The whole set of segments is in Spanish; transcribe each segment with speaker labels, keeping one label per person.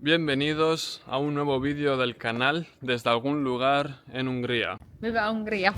Speaker 1: Bienvenidos a un nuevo vídeo del canal desde algún lugar en Hungría.
Speaker 2: ¡Viva Hungría!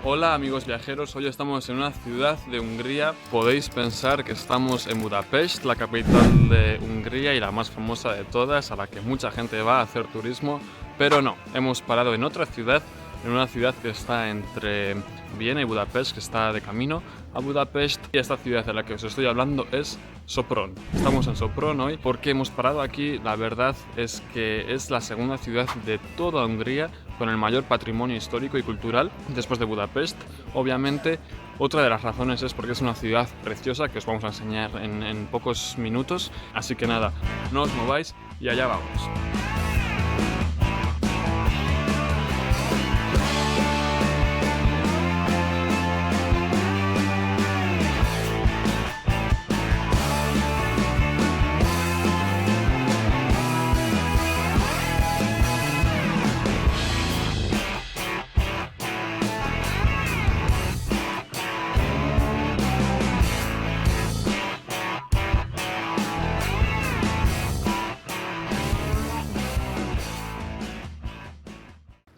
Speaker 1: Hola amigos viajeros, hoy estamos en una ciudad de Hungría. Podéis pensar que estamos en Budapest, la capital de Hungría y la más famosa de todas, a la que mucha gente va a hacer turismo, pero no, hemos parado en otra ciudad, en una ciudad que está entre Viena y Budapest, que está de camino a Budapest, y esta ciudad de la que os estoy hablando es Sopron. Estamos en Sopron hoy porque hemos parado aquí. La verdad es que es la segunda ciudad de toda Hungría con el mayor patrimonio histórico y cultural después de Budapest. Obviamente, otra de las razones es porque es una ciudad preciosa que os vamos a enseñar en pocos minutos. Así que nada, no os mováis y allá vamos.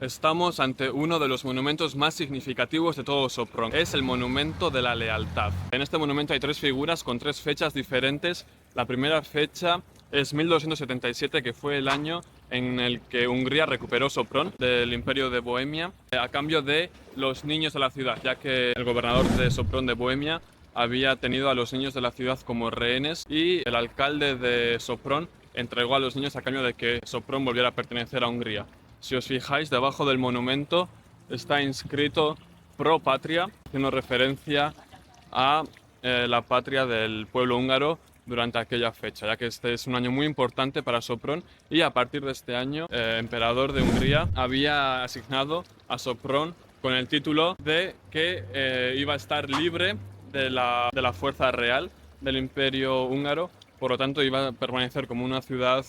Speaker 1: Estamos ante uno de los monumentos más significativos de todo Sopron. Es el Monumento de la Lealtad. En este monumento hay tres figuras con tres fechas diferentes. La primera fecha es 1277, que fue el año en el que Hungría recuperó Sopron del Imperio de Bohemia a cambio de los niños de la ciudad, ya que el gobernador de Sopron de Bohemia había tenido a los niños de la ciudad como rehenes y el alcalde de Sopron entregó a los niños a cambio de que Sopron volviera a pertenecer a Hungría. Si os fijáis, debajo del monumento está inscrito Pro Patria, haciendo referencia a la patria del pueblo húngaro durante aquella fecha, ya que este es un año muy importante para Sopron y a partir de este año el emperador de Hungría había asignado a Sopron con el título de que iba a estar libre de la fuerza real del imperio húngaro, por lo tanto iba a permanecer como una ciudad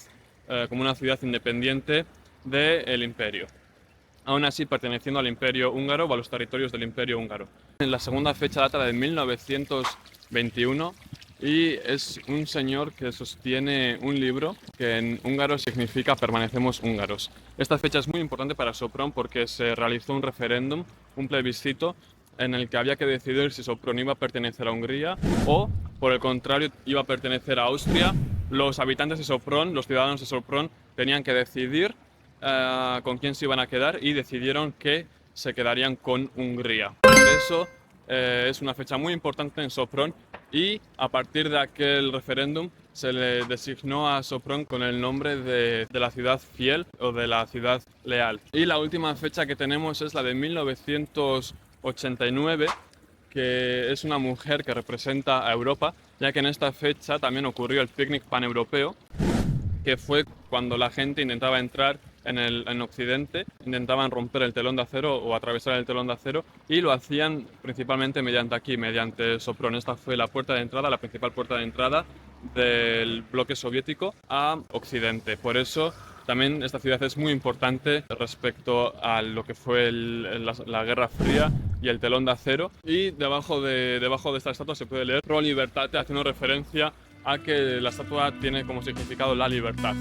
Speaker 1: independiente del imperio, aún así perteneciendo al imperio húngaro o a los territorios del imperio húngaro. La segunda fecha data de 1921 y es un señor que sostiene un libro que en húngaro significa permanecemos húngaros. Esta fecha es muy importante para Sopron porque se realizó un referéndum, un plebiscito, en el que había que decidir si Sopron iba a pertenecer a Hungría o, por el contrario, iba a pertenecer a Austria. Los habitantes de Sopron, los ciudadanos de Sopron, tenían que decidir con quién se iban a quedar y decidieron que se quedarían con Hungría. Por eso es una fecha muy importante en Sopron y a partir de aquel referéndum se le designó a Sopron con el nombre de la ciudad fiel o de la ciudad leal. Y la última fecha que tenemos es la de 1989, que es una mujer que representa a Europa, ya que en esta fecha también ocurrió el picnic paneuropeo, que fue cuando la gente intentaba entrar en Occidente, intentaban romper el telón de acero o atravesar el telón de acero y lo hacían principalmente mediante Sopron. Esta fue la puerta de entrada, la principal puerta de entrada del bloque soviético a Occidente. Por eso también esta ciudad es muy importante respecto a lo que fue la Guerra Fría y el telón de acero. Y debajo de esta estatua se puede leer Pro Libertate, haciendo referencia a que la estatua tiene como significado la libertad.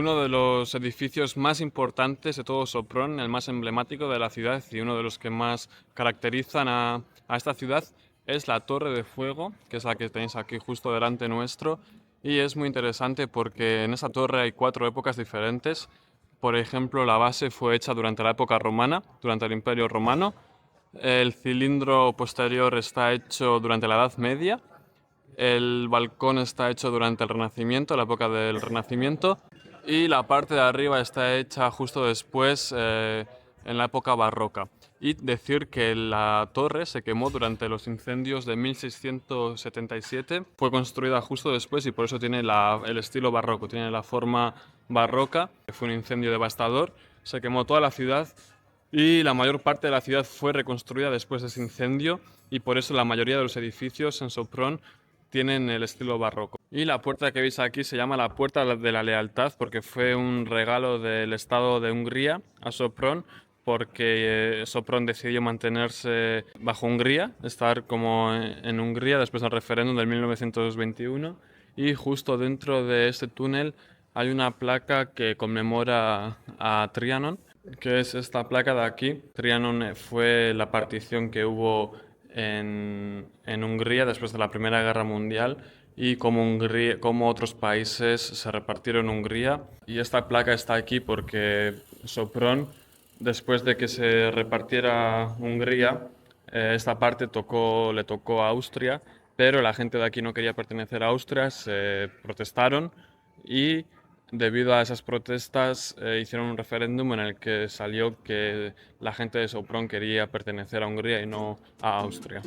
Speaker 1: uno de los edificios más importantes de todo Sopron, el más emblemático de la ciudad y uno de los que más caracterizan a esta ciudad es la Torre de Fuego, que es la que tenéis aquí justo delante nuestro. Y es muy interesante porque en esa torre hay 4 épocas diferentes. Por ejemplo, la base fue hecha durante la época romana, durante el Imperio Romano. El cilindro posterior está hecho durante la Edad Media. El balcón está hecho durante el Renacimiento, la época del Renacimiento. Y la parte de arriba está hecha justo después, en la época barroca. Y decir que la torre se quemó durante los incendios de 1677. Fue construida justo después y por eso tiene el estilo barroco, tiene la forma barroca. Fue un incendio devastador, se quemó toda la ciudad y la mayor parte de la ciudad fue reconstruida después de ese incendio y por eso la mayoría de los edificios en Sopron tienen el estilo barroco. Y la puerta que veis aquí se llama la Puerta de la Lealtad porque fue un regalo del Estado de Hungría a Sopron, porque Sopron decidió mantenerse bajo Hungría, estar como en Hungría después del referéndum del 1921, y justo dentro de este túnel hay una placa que conmemora a Trianon, que es esta placa de aquí. Trianon fue la partición que hubo en Hungría después de la Primera Guerra Mundial y como otros países se repartieron Hungría. Y esta placa está aquí porque Sopron, después de que se repartiera Hungría, esta parte le tocó a Austria, pero la gente de aquí no quería pertenecer a Austria, se protestaron y debido a esas protestas hicieron un referéndum en el que salió que la gente de Sopron quería pertenecer a Hungría y no a Austria.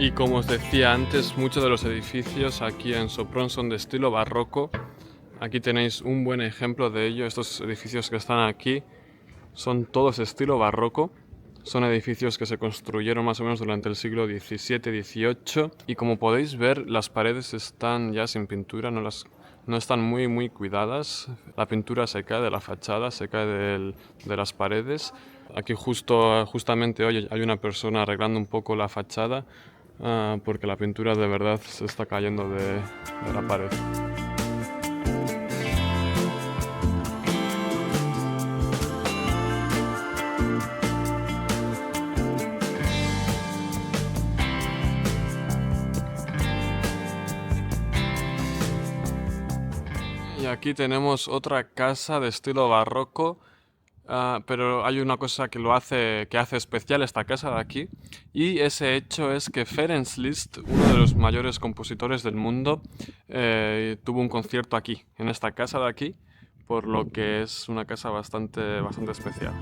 Speaker 1: Y como os decía antes, muchos de los edificios aquí en Sopron son de estilo barroco. Aquí tenéis un buen ejemplo de ello. Estos edificios que están aquí son todos estilo barroco. Son edificios que se construyeron más o menos durante el siglo XVII-XVIII. Y como podéis ver, las paredes están ya sin pintura, no están muy cuidadas. La pintura se cae de la fachada, se cae de las paredes. Aquí justamente hoy hay una persona arreglando un poco la fachada, porque la pintura de verdad se está cayendo de la pared. Y aquí tenemos otra casa de estilo barroco. Pero hay una cosa que hace especial esta casa de aquí, y ese hecho es que Ferenc Liszt, uno de los mayores compositores del mundo, tuvo un concierto aquí, en esta casa de aquí, por lo que es una casa bastante especial.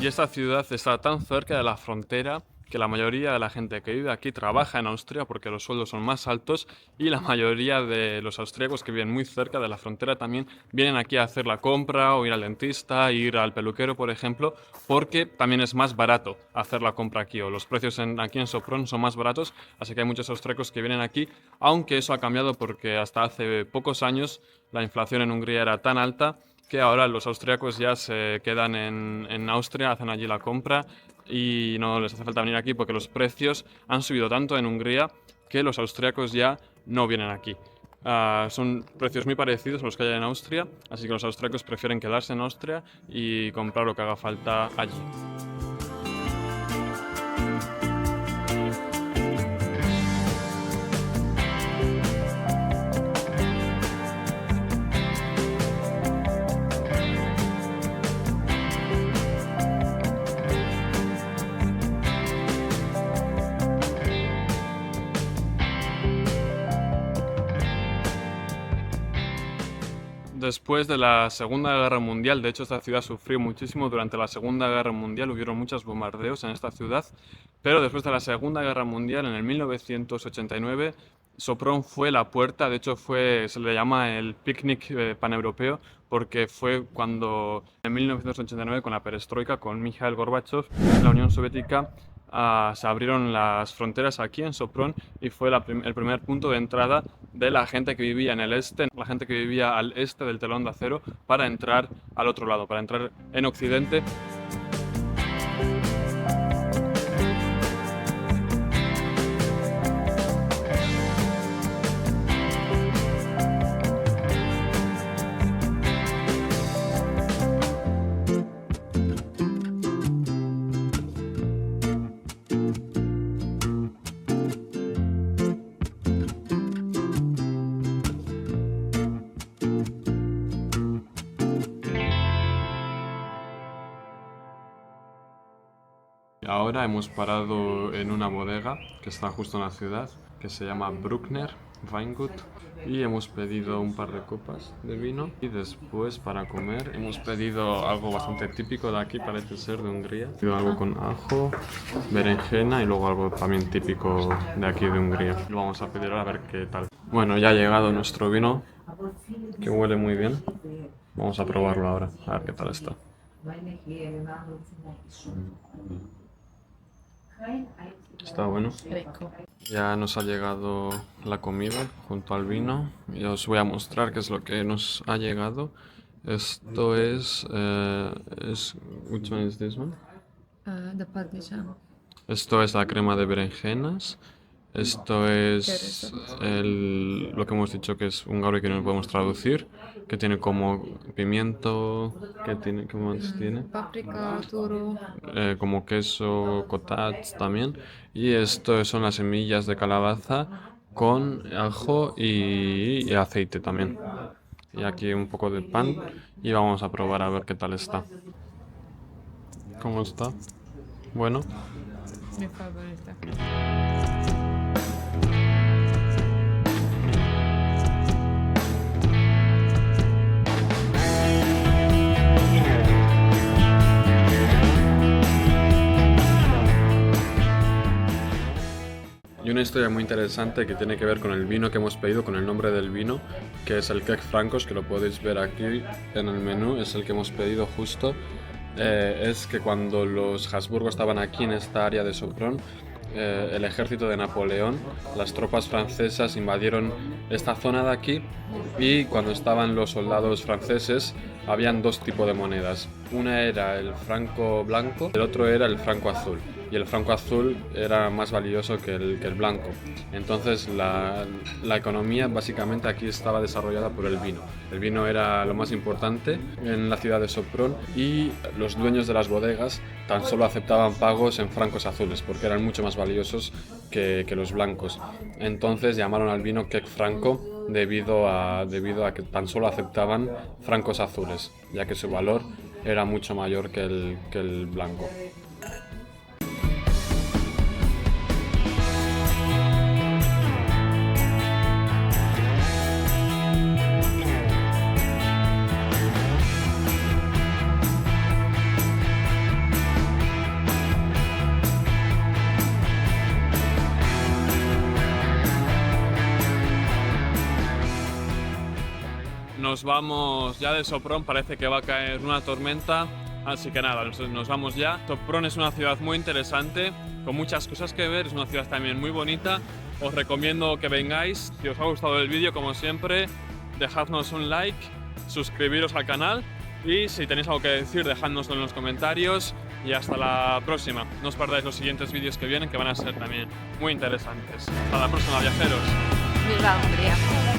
Speaker 1: Y esta ciudad está tan cerca de la frontera que la mayoría de la gente que vive aquí trabaja en Austria porque los sueldos son más altos, y la mayoría de los austríacos que viven muy cerca de la frontera también vienen aquí a hacer la compra o ir al dentista, ir al peluquero, por ejemplo, porque también es más barato hacer la compra aquí, o los precios aquí en Sopron son más baratos, así que hay muchos austríacos que vienen aquí, aunque eso ha cambiado porque hasta hace pocos años la inflación en Hungría era tan alta que ahora los austríacos ya se quedan en Austria, hacen allí la compra y no les hace falta venir aquí porque los precios han subido tanto en Hungría que los austríacos ya no vienen aquí. Son precios muy parecidos a los que hay en Austria, así que los austríacos prefieren quedarse en Austria y comprar lo que haga falta allí. después de la Segunda Guerra Mundial. De hecho, esta ciudad sufrió muchísimo durante la Segunda Guerra Mundial. Hubieron muchos bombardeos en esta ciudad. Pero después de la Segunda Guerra Mundial, en el 1989, Sopron fue la puerta. De hecho, se le llama el picnic paneuropeo, porque fue cuando en 1989, con la perestroika, con Mikhail Gorbachev, en la Unión Soviética, se abrieron las fronteras aquí en Sopron y fue el primer punto de entrada de la gente que vivía en el este, la gente que vivía al este del telón de acero, para entrar al otro lado, para entrar en Occidente. Ahora hemos parado en una bodega que está justo en la ciudad, que se llama Bruckner Weingut, y hemos pedido un par de copas de vino, y después, para comer, hemos pedido algo bastante típico de aquí, parece ser de Hungría. Hemos pedido algo con ajo, berenjena y luego algo también típico de aquí de Hungría. Lo vamos a pedir ahora a ver qué tal. Bueno, ya ha llegado nuestro vino, que huele muy bien. Vamos a probarlo ahora, a ver qué tal está. Está bueno.
Speaker 2: Rico.
Speaker 1: Ya nos ha llegado la comida junto al vino y os voy a mostrar qué es lo que nos ha llegado. Esto which one is this one?
Speaker 2: The parmesan.
Speaker 1: Esto es la crema de berenjenas. Esto es lo que hemos dicho que es húngaro y que no podemos traducir, que tiene como pimiento, ¿qué más tiene?
Speaker 2: Paprika, turo.
Speaker 1: Como queso, cottage también. Y esto son las semillas de calabaza con ajo y aceite también. Y aquí un poco de pan y vamos a probar a ver qué tal está. ¿Cómo está? Bueno.
Speaker 2: Mi favorita.
Speaker 1: Y una historia muy interesante que tiene que ver con el vino que hemos pedido, con el nombre del vino, que es el Keck Francos, que lo podéis ver aquí en el menú, es el que hemos pedido justo. Es que cuando los Habsburgo estaban aquí en esta área de Sopron, el ejército de Napoleón, las tropas francesas invadieron esta zona de aquí, y cuando estaban los soldados franceses habían dos tipos de monedas. Una era el franco blanco, el otro era el franco azul. Y el franco azul era más valioso que el blanco. Entonces la economía básicamente aquí estaba desarrollada por el vino. El vino era lo más importante en la ciudad de Sopron, y los dueños de las bodegas tan solo aceptaban pagos en francos azules porque eran mucho más valiosos que los blancos. Entonces llamaron al vino Keck Franco debido a que tan solo aceptaban francos azules, ya que su valor era mucho mayor que el blanco. Nos vamos ya de Sopron, parece que va a caer una tormenta, así que nada, nos vamos ya. Sopron es una ciudad muy interesante, con muchas cosas que ver, es una ciudad también muy bonita. Os recomiendo que vengáis. Si os ha gustado el vídeo, como siempre, dejadnos un like, suscribiros al canal, y si tenéis algo que decir, dejadnoslo en los comentarios, y hasta la próxima. No os perdáis los siguientes vídeos que vienen, que van a ser también muy interesantes. Hasta la próxima, viajeros.
Speaker 2: Viva Hungría.